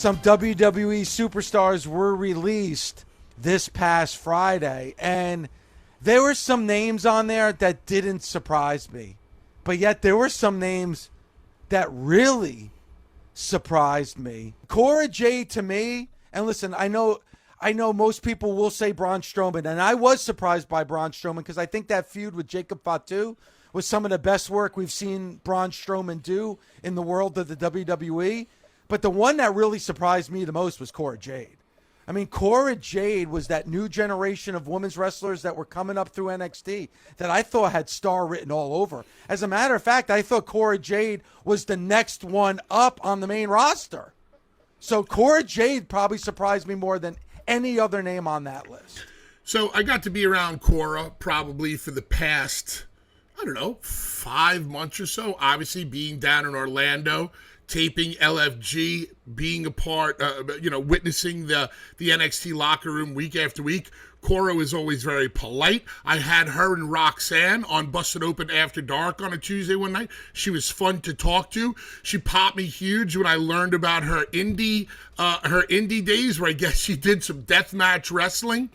some WWE superstars were released this past Friday, and there were some names on there that didn't surprise me, but yet there were some names that really surprised me. Cora Jade, to me, and listen, I know most people will say Braun Strowman, and I was surprised by Braun Strowman because I think that feud with Jacob Fatu was some of the best work we've seen Braun Strowman do in the world of the WWE. But the one that really surprised me the most was Cora Jade. I mean, Cora Jade was that new generation of women's wrestlers that were coming up through NXT that I thought had star written all over. As a matter of fact, I thought Cora Jade was the next one up on the main roster. So Cora Jade probably surprised me more than any other name on that list. So I got to be around Cora probably for the past, 5 months or so. Obviously being down in Orlando, taping LFG, being a part, witnessing the NXT locker room week after week. Cora was always very polite. I had her and Roxanne on Busted Open After Dark on a Tuesday one night. She was fun to talk to. She popped me huge when I learned about her indie days, where I guess she did some deathmatch wrestling.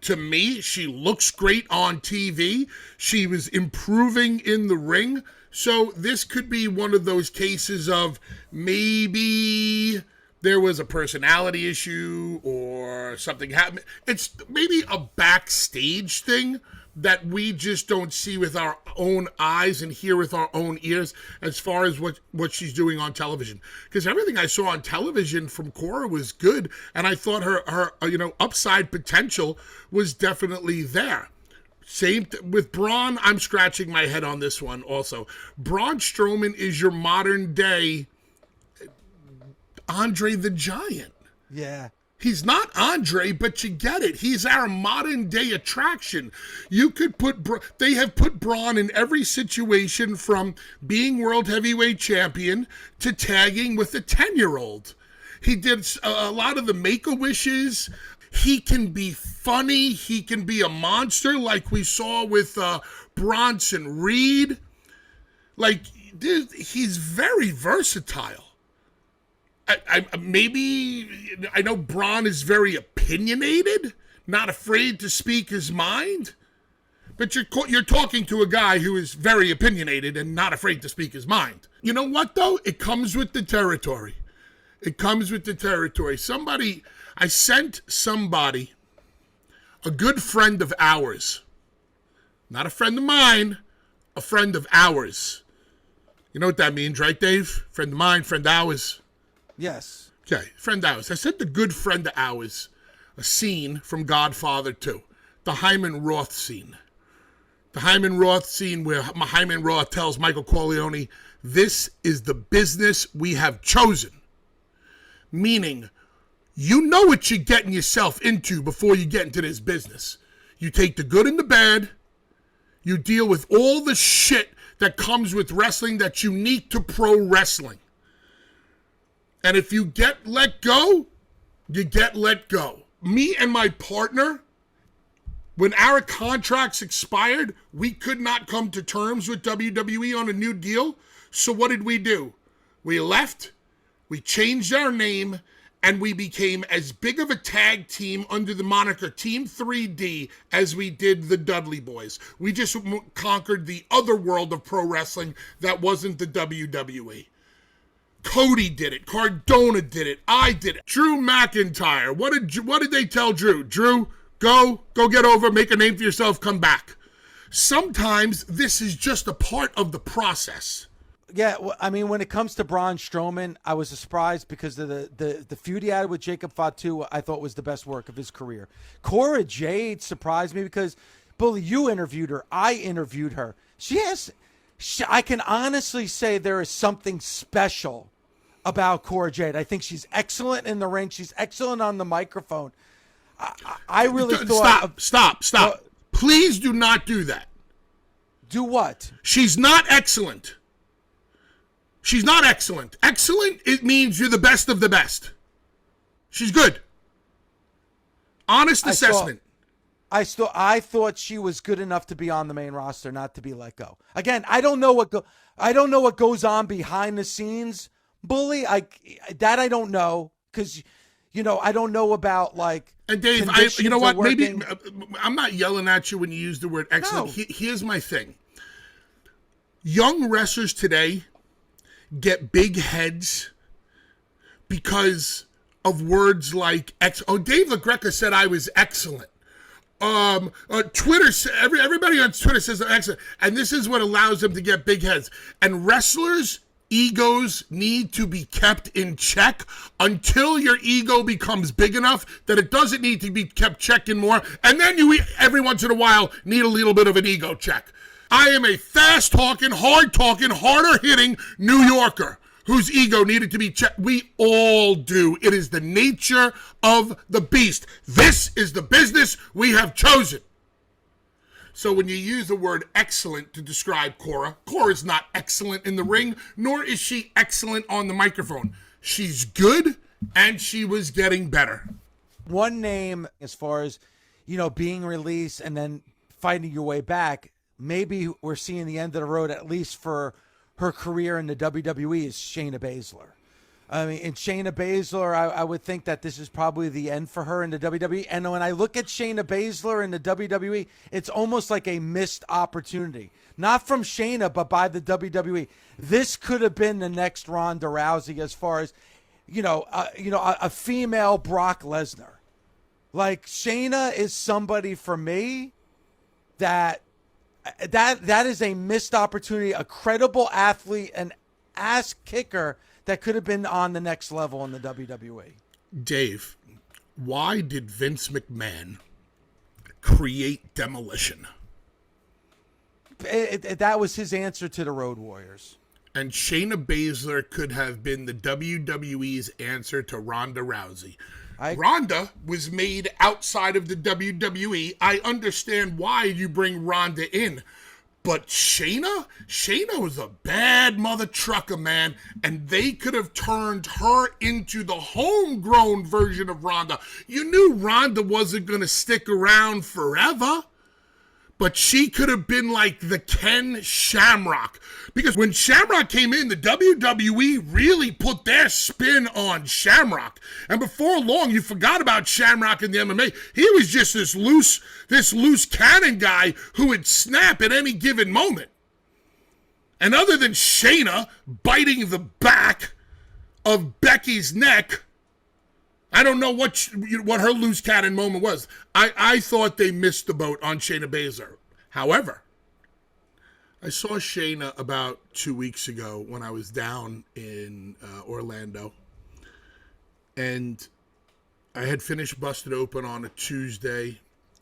To me, she looks great on TV. She was improving in the ring. So this could be one of those cases of maybe there was a personality issue or something happened. It's maybe a backstage thing that we just don't see with our own eyes and hear with our own ears as far as what she's doing on television. Because everything I saw on television from Cora was good, and I thought her upside potential was definitely there. Same with Braun. I'm scratching my head on this one also. Braun Strowman is your modern day Andre the Giant. Yeah. He's not Andre, but you get it. He's our modern day attraction. You could they have put Braun in every situation, from being world heavyweight champion to tagging with a 10-year-old. He did a lot of the Make-A-Wishes. He can be funny. He can be a monster like we saw with Bronson Reed. Like, dude, he's very versatile. I know Braun is very opinionated, not afraid to speak his mind, but you're talking to a guy who is very opinionated and not afraid to speak his mind. You know what, though? It comes with the territory. I sent somebody, a good friend of ours, not a friend of mine, a friend of ours. You know what that means, right, Dave? Friend of mine, friend of ours. Yes. Okay, friend of ours. I sent the good friend of ours a scene from Godfather 2, the Hyman Roth scene. The Hyman Roth scene where Hyman Roth tells Michael Corleone, "This is the business we have chosen." Meaning, you know what you're getting yourself into before you get into this business. You take the good and the bad. You deal with all the shit that comes with wrestling that's unique to pro wrestling. And if you get let go, you get let go. Me and my partner, when our contracts expired, we could not come to terms with WWE on a new deal. So what did we do? We left, we changed our name, and we became as big of a tag team under the moniker Team 3D as we did the Dudley Boys. We just conquered the other world of pro wrestling that wasn't the WWE. Cody did it. Cardona did it. I did it. Drew McIntyre. What did they tell Drew? Drew, go get over, make a name for yourself, come back. Sometimes this is just a part of the process. Yeah, well, I mean, when it comes to Braun Strowman, I was surprised because of the feud he had with Jacob Fatu. I thought was the best work of his career. Cora Jade surprised me because, Bully, you interviewed her. I interviewed her. I can honestly say there is something special about Cora Jade. I think she's excellent in the ring. She's excellent on the microphone. I really thought... Stop. Please do not do that. Do what? She's not excellent. She's not excellent. Excellent, it means you're the best of the best. She's good. Honest assessment. I thought she was good enough to be on the main roster, not to be let go. Again, I don't know what goes on behind the scenes, Bully. I don't know because, I don't know about like. And Dave, you know what? Maybe I'm not yelling at you when you use the word excellent. No. Here's my thing. Young wrestlers today get big heads because of words like Dave LaGreca said I was excellent. Twitter, everybody on Twitter says I'm excellent, and this is what allows them to get big heads. And wrestlers' egos need to be kept in check until your ego becomes big enough that it doesn't need to be kept checking more, and then you every once in a while need a little bit of an ego check. I am a fast-talking, hard-talking, harder-hitting New Yorker whose ego needed to be checked. We all do. It is the nature of the beast. This is the business we have chosen. So when you use the word excellent to describe Cora is not excellent in the ring, nor is she excellent on the microphone. She's good, and she was getting better. One name, as far as, being released and then fighting your way back, maybe we're seeing the end of the road, at least for her career in the WWE, is Shayna Baszler. I mean, in Shayna Baszler, I would think that this is probably the end for her in the WWE. And when I look at Shayna Baszler in the WWE, it's almost like a missed opportunity. Not from Shayna, but by the WWE. This could have been the next Ronda Rousey as far as, a female Brock Lesnar. Like, Shayna is somebody for me that is a missed opportunity, a credible athlete, an ass kicker that could have been on the next level in the WWE. Dave, why did Vince McMahon create Demolition? That was his answer to the Road Warriors. And Shayna Baszler could have been the WWE's answer to Ronda Rousey. Ronda was made outside of the WWE. I understand why you bring Ronda in. But Shayna was a bad mother trucker, man. And they could have turned her into the homegrown version of Ronda. You knew Ronda wasn't going to stick around forever. But she could have been like the Ken Shamrock. Because when Shamrock came in, the WWE really put their spin on Shamrock. And before long, you forgot about Shamrock in the MMA. He was just this loose cannon guy who would snap at any given moment. And other than Shayna biting the back of Becky's neck, I don't know what her loose cannon moment was. I thought they missed the boat on Shayna Baszler. However, I saw Shayna about 2 weeks ago when I was down in Orlando. And I had finished Busted Open on a Tuesday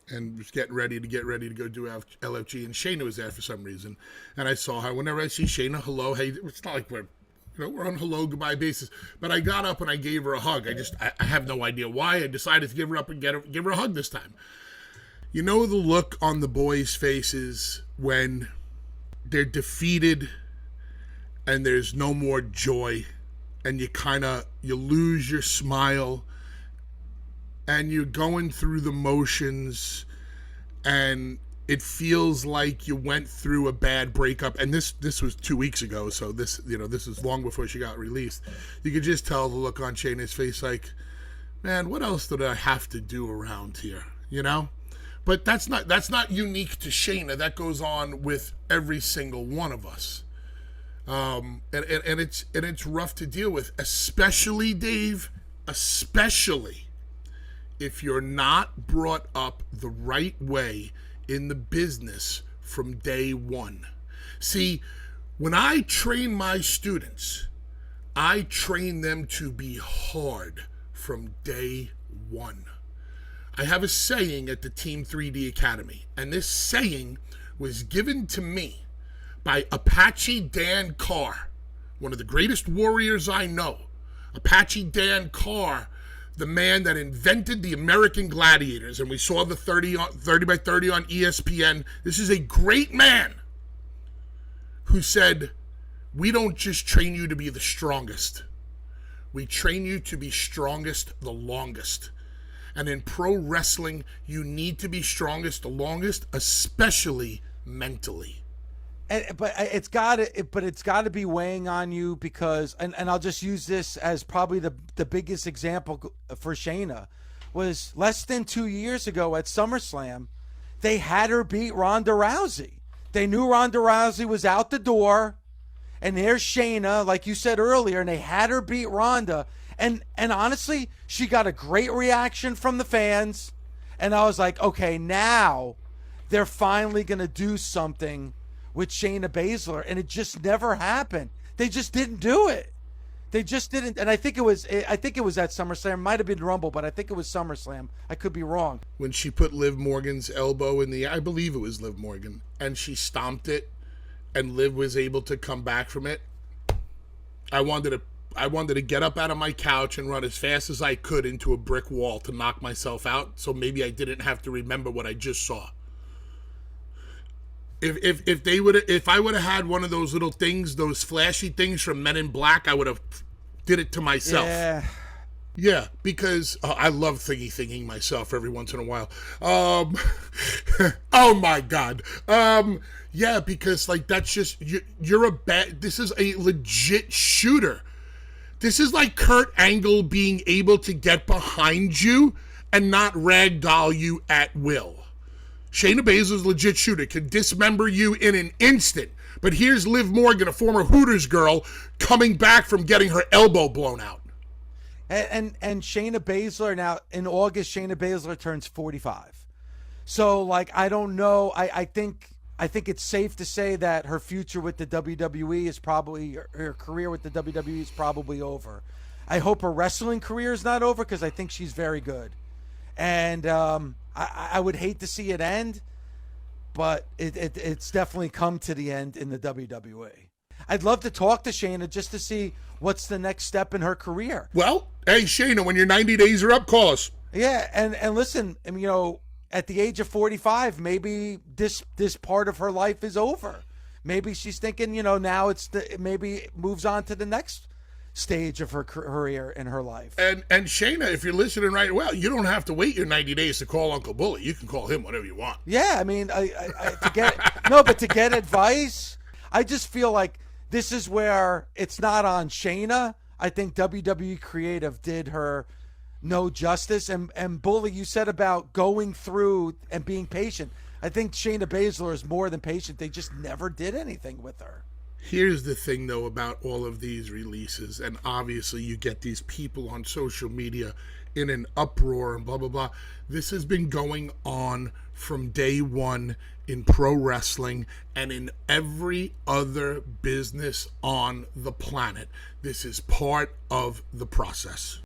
and was getting ready to go do LFG. And Shayna was there for some reason. And I saw her. Whenever I see Shayna, hello, hey, it's not like we're on hello, goodbye basis. But I got up and I gave her a hug. I have no idea why. I decided to give her up and give her a hug this time. You know the look on the boys' faces when they're defeated and there's no more joy and you lose your smile and you're going through the motions and it feels like you went through a bad breakup. And this was 2 weeks ago, so this is long before she got released. You could just tell the look on Shayna's face like, man, what else did I have to do around here, But that's not unique to Shayna. That goes on with every single one of us. And it's rough to deal with, especially, Dave, if you're not brought up the right way in the business from day one. See, when I train my students, I train them to be hard from day one. I have a saying at the Team 3D Academy, and this saying was given to me by Apache Dan Carr, one of the greatest warriors I know. Apache Dan Carr, the man that invented the American Gladiators, and we saw the 30 by 30 on ESPN. This is a great man who said, we don't just train you to be the strongest. We train you to be strongest the longest. And in pro wrestling, you need to be strongest the longest, especially mentally. But it's got to be weighing on you because, and I'll just use this as probably the biggest example for Shayna, was less than 2 years ago at SummerSlam, they had her beat Ronda Rousey. They knew Ronda Rousey was out the door, and there's Shayna, like you said earlier, and they had her beat Ronda, and honestly, she got a great reaction from the fans, and I was like, okay, now they're finally gonna do something with Shayna Baszler, and it just never happened. They just didn't do it. They just didn't. And I think it was at SummerSlam. It might have been Rumble, but I think it was SummerSlam. I could be wrong. When she put Liv Morgan's elbow in I believe it was Liv Morgan, and she stomped it, and Liv was able to come back from it. I wanted to get up out of my couch and run as fast as I could into a brick wall to knock myself out, so maybe I didn't have to remember what I just saw. If I would have had one of those little things, those flashy things from Men in Black, I would have did it to myself. Yeah, because I love thinking myself every once in a while. Oh my God. Yeah, because like that's just this is a legit shooter. This is like Kurt Angle being able to get behind you and not ragdoll you at will. Shayna Baszler's a legit shooter, can dismember you in an instant. But here's Liv Morgan, a former Hooters girl, coming back from getting her elbow blown out. And Shayna Baszler, now in August, Shayna Baszler turns 45. So like I don't know. I think it's safe to say that her future with the WWE is probably, her career with the WWE is probably over. I hope her wrestling career is not over because I think she's very good. And I would hate to see it end, but it's definitely come to the end in the WWE. I'd love to talk to Shayna just to see what's the next step in her career. Well, hey, Shayna, when your 90 days are up, call us. Yeah, and listen, I mean, you know, at the age of 45, maybe this part of her life is over. Maybe she's thinking, you know, now maybe moves on to the next stage of her career in her life. And Shayna, if you're listening right, well, you don't have to wait your 90 days to call Uncle Bully. You can call him whenever you want. Yeah, I mean, to get advice, I just feel like this is where it's not on Shayna. I think WWE Creative did her no justice. And Bully, you said about going through and being patient. I think Shayna Baszler is more than patient. They just never did anything with her. Here's the thing, though, about all of these releases, and obviously you get these people on social media in an uproar and blah, blah, blah. This has been going on from day one in pro wrestling and in every other business on the planet. This is part of the process.